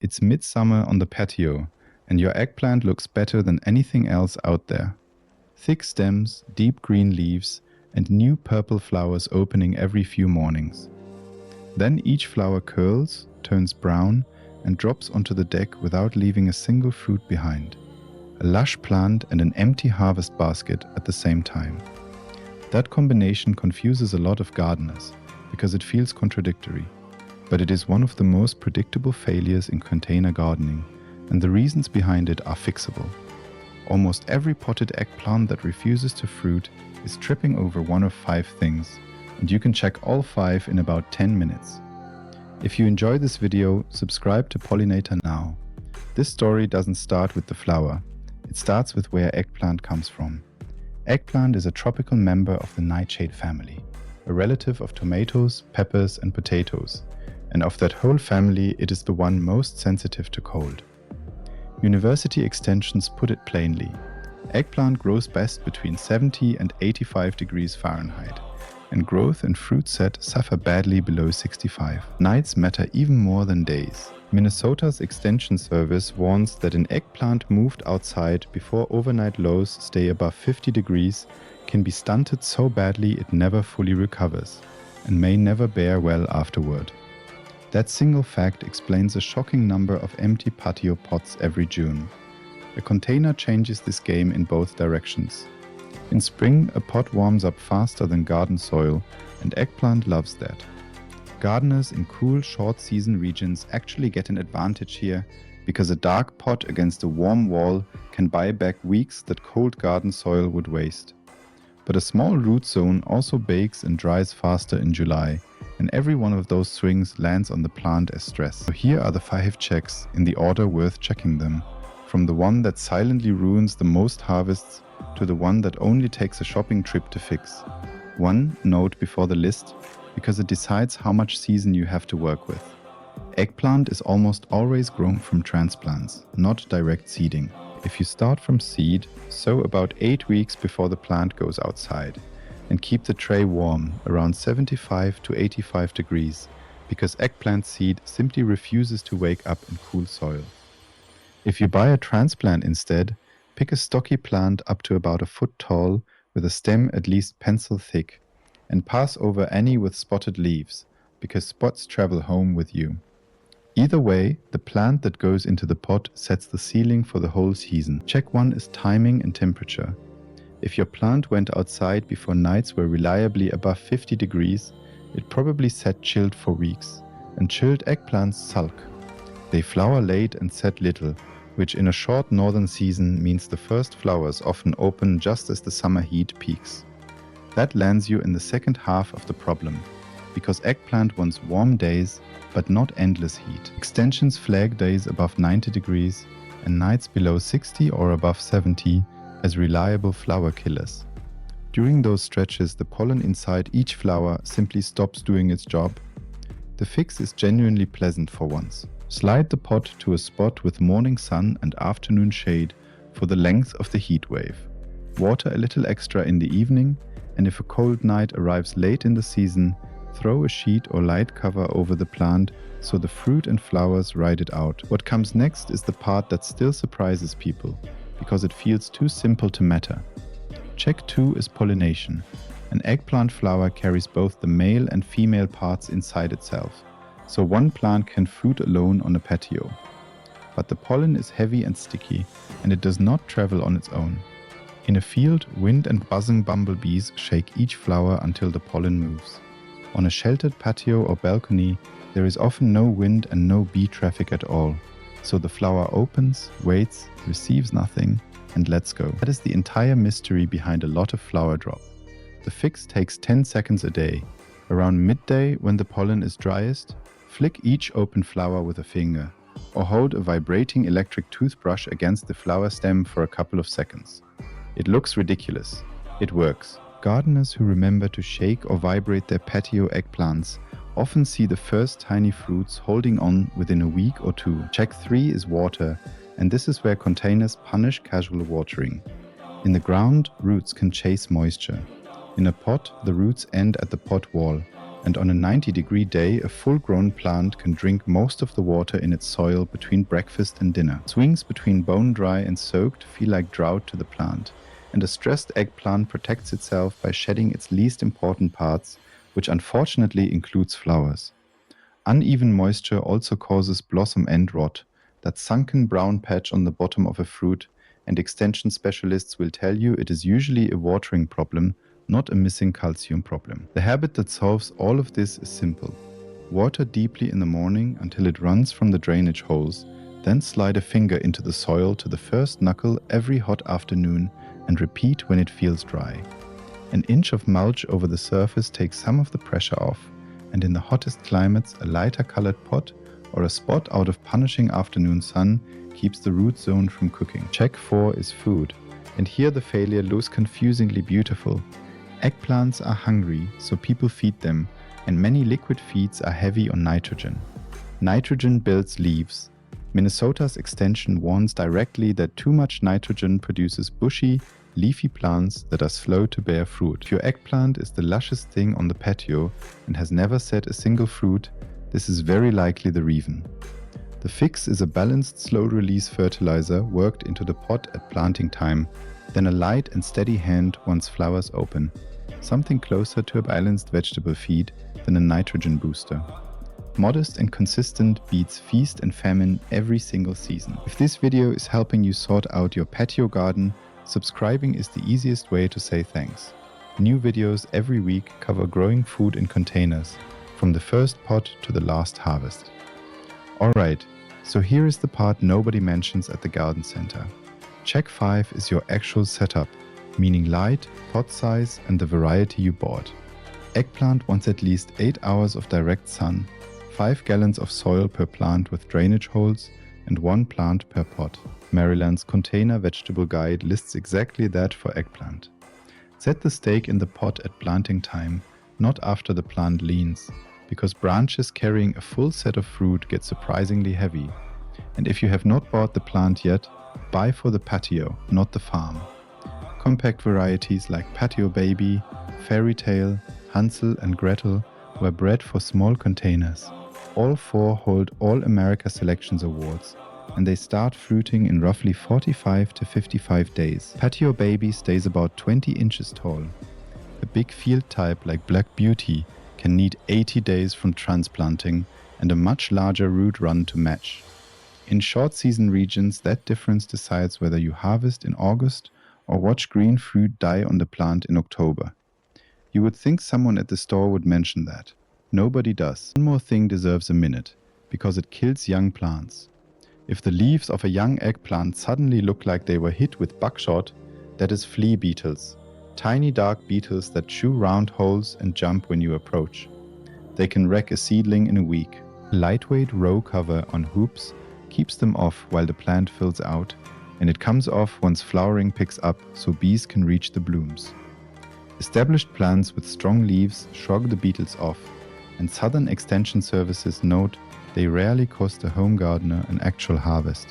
It's midsummer on the patio, and your eggplant looks better than anything else out there. Thick stems, deep green leaves, and new purple flowers opening every few mornings. Then each flower curls, turns brown, and drops onto the deck without leaving a single fruit behind. A lush plant and an empty harvest basket at the same time. That combination confuses a lot of gardeners because it feels contradictory. But it is one of the most predictable failures in container gardening, and the reasons behind it are fixable. Almost every potted eggplant that refuses to fruit is tripping over one of 5 things, and you can check all 5 in about 10 minutes. If you enjoy this video, subscribe to Pollinator now. This story doesn't start with the flower, it starts with where eggplant comes from. Eggplant is a tropical member of the nightshade family, a relative of tomatoes, peppers, and potatoes. And of that whole family, it is the one most sensitive to cold. University extensions put it plainly. Eggplant grows best between 70 and 85 degrees Fahrenheit, and growth and fruit set suffer badly below 65. Nights matter even more than days. Minnesota's Extension Service warns that an eggplant moved outside before overnight lows stay above 50 degrees can be stunted so badly it never fully recovers, and may never bear well afterward. That single fact explains a shocking number of empty patio pots every June. A container changes this game in both directions. In spring, a pot warms up faster than garden soil, and eggplant loves that. Gardeners in cool, short-season regions actually get an advantage here, because a dark pot against a warm wall can buy back weeks that cold garden soil would waste. But a small root zone also bakes and dries faster in July, and every one of those swings lands on the plant as stress. So here are the 5 checks in the order worth checking them, from the one that silently ruins the most harvests to the one that only takes a shopping trip to fix. 1 note before the list, because it decides how much season you have to work with. Eggplant is almost always grown from transplants, not direct seeding. If you start from seed, sow about 8 weeks before the plant goes outside, and keep the tray warm, around 75 to 85 degrees, because eggplant seed simply refuses to wake up in cool soil. If you buy a transplant instead, pick a stocky plant up to about a foot tall with a stem at least pencil thick, and pass over any with spotted leaves, because spots travel home with you. Either way, the plant that goes into the pot sets the ceiling for the whole season. Check 1 is timing and temperature. If your plant went outside before nights were reliably above 50 degrees, it probably sat chilled for weeks, and chilled eggplants sulk. They flower late and set little, which in a short northern season means the first flowers often open just as the summer heat peaks. That lands you in the second half of the problem, because eggplant wants warm days, but not endless heat. Extensions flag days above 90 degrees and nights below 60 or above 70 as reliable flower killers. During those stretches, the pollen inside each flower simply stops doing its job. The fix is genuinely pleasant for once. Slide the pot to a spot with morning sun and afternoon shade for the length of the heat wave. Water a little extra in the evening, and if a cold night arrives late in the season, throw a sheet or light cover over the plant so the fruit and flowers ride it out. What comes next is the part that still surprises people, because it feels too simple to matter. Check 2 is pollination. An eggplant flower carries both the male and female parts inside itself, so one plant can fruit alone on a patio. But the pollen is heavy and sticky, and it does not travel on its own. In a field, wind and buzzing bumblebees shake each flower until the pollen moves. On a sheltered patio or balcony, there is often no wind and no bee traffic at all, so the flower opens, waits, receives nothing, and lets go. That is the entire mystery behind a lot of flower drop. The fix takes 10 seconds a day. Around midday, when the pollen is driest, flick each open flower with a finger, or hold a vibrating electric toothbrush against the flower stem for a couple of seconds. It looks ridiculous. It works. Gardeners who remember to shake or vibrate their patio eggplants often see the first tiny fruits holding on within a week or 2. Check 3 is water, and this is where containers punish casual watering. In the ground, roots can chase moisture. In a pot, the roots end at the pot wall, and on a 90-degree day, a full-grown plant can drink most of the water in its soil between breakfast and dinner. Swings between bone-dry and soaked feel like drought to the plant, and a stressed eggplant protects itself by shedding its least important parts, which unfortunately includes flowers. Uneven moisture also causes blossom end rot, that sunken brown patch on the bottom of a fruit, and extension specialists will tell you it is usually a watering problem, not a missing calcium problem. The habit that solves all of this is simple. Water deeply in the morning until it runs from the drainage holes, then slide a finger into the soil to the first knuckle every hot afternoon and repeat when it feels dry. An inch of mulch over the surface takes some of the pressure off, and in the hottest climates, a lighter colored pot or a spot out of punishing afternoon sun keeps the root zone from cooking. Check 4 is food, and here the failure looks confusingly beautiful. Eggplants are hungry, so people feed them, and many liquid feeds are heavy on nitrogen. Nitrogen builds leaves. Minnesota's extension warns directly that too much nitrogen produces bushy, leafy plants that are slow to bear fruit. If your eggplant is the lushest thing on the patio and has never set a single fruit, this is very likely the reason. The fix is a balanced slow-release fertilizer worked into the pot at planting time, then a light and steady hand once flowers open, something closer to a balanced vegetable feed than a nitrogen booster. Modest and consistent beats feast and famine every single season. If this video is helping you sort out your patio garden, subscribing is the easiest way to say thanks. New videos every week cover growing food in containers, from the first pot to the last harvest. Alright, so here is the part nobody mentions at the garden center. Check 5 is your actual setup, meaning light, pot size, and the variety you bought. Eggplant wants at least 8 hours of direct sun, 5 gallons of soil per plant with drainage holes, and 1 plant per pot. Maryland's Container Vegetable Guide lists exactly that for eggplant. Set the stake in the pot at planting time, not after the plant leans, because branches carrying a full set of fruit get surprisingly heavy. And if you have not bought the plant yet, buy for the patio, not the farm. Compact varieties like Patio Baby, Fairy Tale, Hansel and Gretel were bred for small containers. All 4 hold All America Selections awards, and they start fruiting in roughly 45 to 55 days. Patio Baby stays about 20 inches tall. A big field type like Black Beauty can need 80 days from transplanting and a much larger root run to match. In short season regions, that difference decides whether you harvest in August or watch green fruit die on the plant in October. You would think someone at the store would mention that. Nobody does. One more thing deserves a minute, because it kills young plants. If the leaves of a young eggplant suddenly look like they were hit with buckshot, that is flea beetles. Tiny dark beetles that chew round holes and jump when you approach. They can wreck a seedling in a week. Lightweight row cover on hoops keeps them off while the plant fills out, and it comes off once flowering picks up so bees can reach the blooms. Established plants with strong leaves shrug the beetles off, and Southern Extension Services note they rarely cost a home gardener an actual harvest.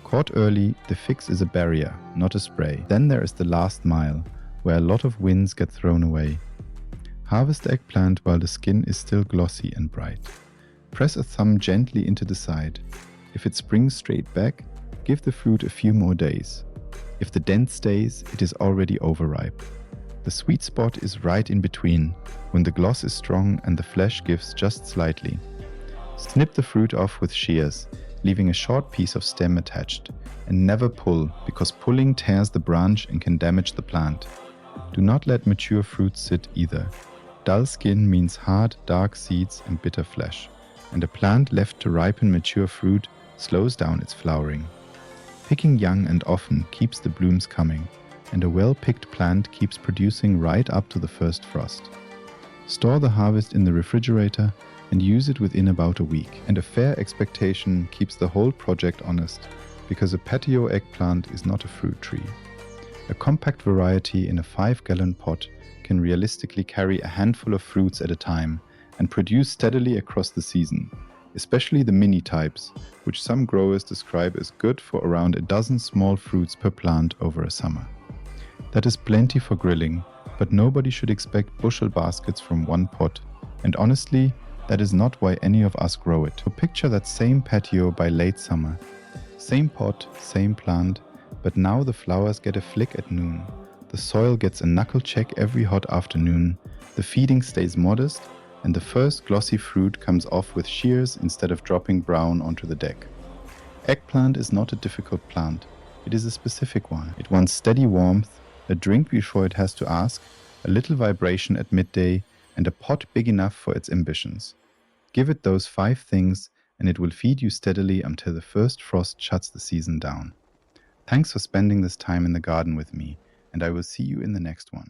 Caught early, the fix is a barrier, not a spray. Then there is the last mile, where a lot of winds get thrown away. Harvest eggplant while the skin is still glossy and bright. Press a thumb gently into the side. If it springs straight back, give the fruit a few more days. If the dent stays, it is already overripe. The sweet spot is right in between, when the gloss is strong and the flesh gives just slightly. Snip the fruit off with shears, leaving a short piece of stem attached, and never pull, because pulling tears the branch and can damage the plant. Do not let mature fruit sit either. Dull skin means hard, dark seeds and bitter flesh, and a plant left to ripen mature fruit slows down its flowering. Picking young and often keeps the blooms coming, and a well-picked plant keeps producing right up to the first frost. Store the harvest in the refrigerator and use it within about a week. And a fair expectation keeps the whole project honest, because a patio eggplant is not a fruit tree. A compact variety in a 5-gallon pot can realistically carry a handful of fruits at a time and produce steadily across the season, especially the mini types, which some growers describe as good for around a dozen small fruits per plant over a summer. That is plenty for grilling, but nobody should expect bushel baskets from one pot. And honestly, that is not why any of us grow it. So picture that same patio by late summer. Same pot, same plant, but now the flowers get a flick at noon. The soil gets a knuckle check every hot afternoon. The feeding stays modest, and the first glossy fruit comes off with shears instead of dropping brown onto the deck. Eggplant is not a difficult plant. It is a specific one. It wants steady warmth, a drink before it has to ask, a little vibration at midday, and a pot big enough for its ambitions. Give it those 5 things, and it will feed you steadily until the first frost shuts the season down. Thanks for spending this time in the garden with me, and I will see you in the next one.